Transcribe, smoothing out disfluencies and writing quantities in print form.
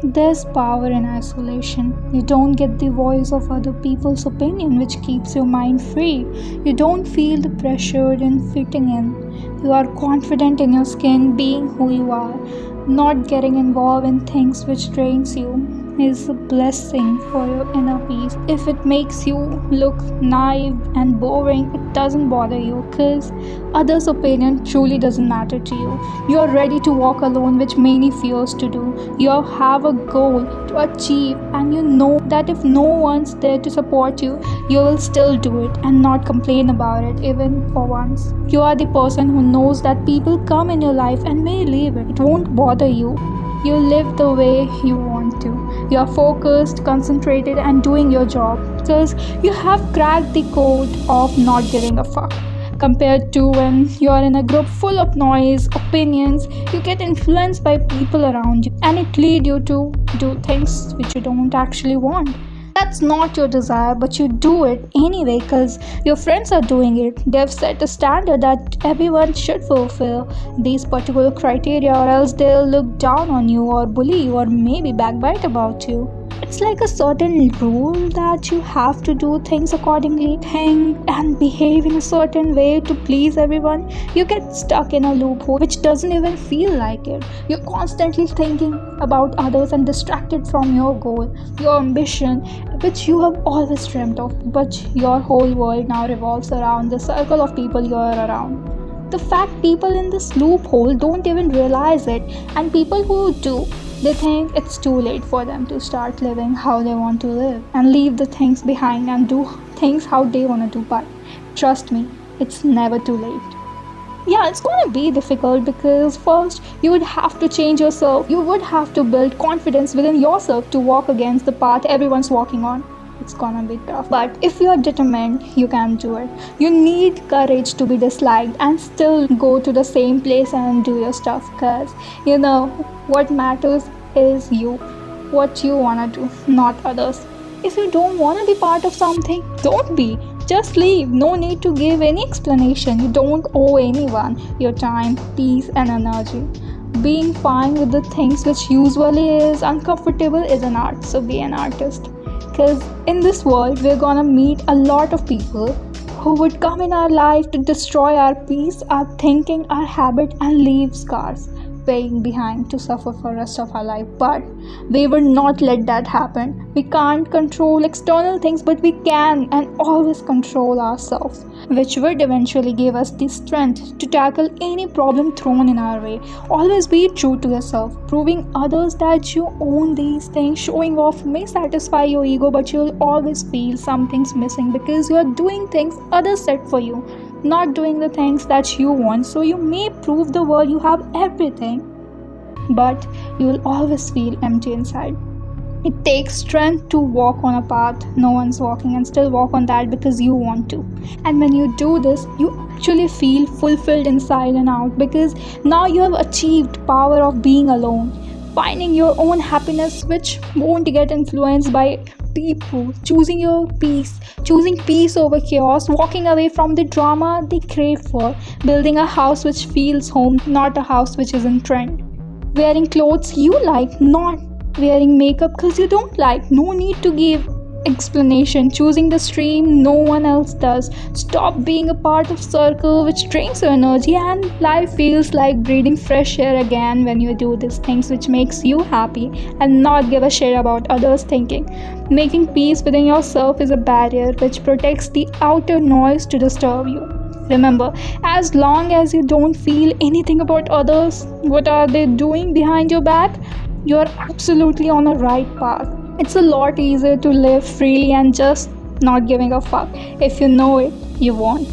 There's power in isolation. You don't get the voice of other people's opinion, which keeps your mind free. You don't feel the pressure in fitting in. You are confident in your skin, being who you are. Not getting involved in things which drains you is a blessing for your inner peace. If it makes you look naive and boring, it doesn't bother you because others' opinion truly doesn't matter to you. You are ready to walk alone, which many fears to do. You have a goal to achieve, and you know that if no one's there to support you, you will still do it and not complain about it even for once. You are the person who knows that people come in your life and may leave it. It won't bother you. You live the way you want to. You are focused, concentrated, and doing your job because you have cracked the code of not giving a fuck. Compared to when you are in a group full of noise, opinions, you get influenced by people around you and it leads you to do things which you don't actually want. That's not your desire, but you do it anyway because your friends are doing it. They've set a standard that everyone should fulfill these particular criteria, or else they'll look down on you or bully you or maybe backbite about you. It's like a certain rule that you have to do things accordingly, think and behave in a certain way to please everyone. You get stuck in a loophole which doesn't even feel like it. You're constantly thinking about others and distracted from your goal, your ambition, which you have always dreamt of, but your whole world now revolves around the circle of people you're around. The fact people in this loophole don't even realize it, and people who do, they think it's too late for them to start living how they want to live and leave the things behind and do things how they want to do. But trust me, it's never too late. Yeah, it's gonna be difficult because first you would have to change yourself. You would have to build confidence within yourself to walk against the path everyone's walking on. It's gonna be tough. But if you are determined, you can do it. You need courage to be disliked and still go to the same place and do your stuff, because you know what matters is you, what you wanna do, not others. If you don't wanna be part of something, don't be. Just leave. No need to give any explanation. You don't owe anyone your time, peace, and energy. Being fine with the things which usually is uncomfortable is an art, so be an artist. Because in this world, we're gonna meet a lot of people who would come in our life to destroy our peace, our thinking, our habit, and leave scars paying behind to suffer for the rest of our life. But we will not let that happen. We can't control external things, but we can and always control ourselves, which would eventually give us the strength to tackle any problem thrown in our way. Always be true to yourself. Proving others that you own these things, showing off may satisfy your ego, but you'll always feel something's missing because you're doing things others set for you, not doing the things that you want. So you may prove the world you have everything, but you will always feel empty inside. It takes strength to walk on a path no one's walking and still walk on that because you want to. And when you do this, you actually feel fulfilled inside and out because now you have achieved power of being alone, finding your own happiness which won't get influenced by people, choosing your peace, choosing peace over chaos, walking away from the drama they crave for, building a house which feels home, not a house which is in trend, wearing clothes you like, not wearing makeup because you don't like. No need to give explanation, choosing the stream no one else does. Stop being a part of circle which drains your energy, and life feels like breathing fresh air again when you do these things which makes you happy and not give a shit about others thinking. Making peace within yourself is a barrier which protects the outer noise to disturb you. Remember, as long as you don't feel anything about others, what are they doing behind your back, you're absolutely on a right path. It's a lot easier to live freely and just not giving a fuck. If you know it, you won't.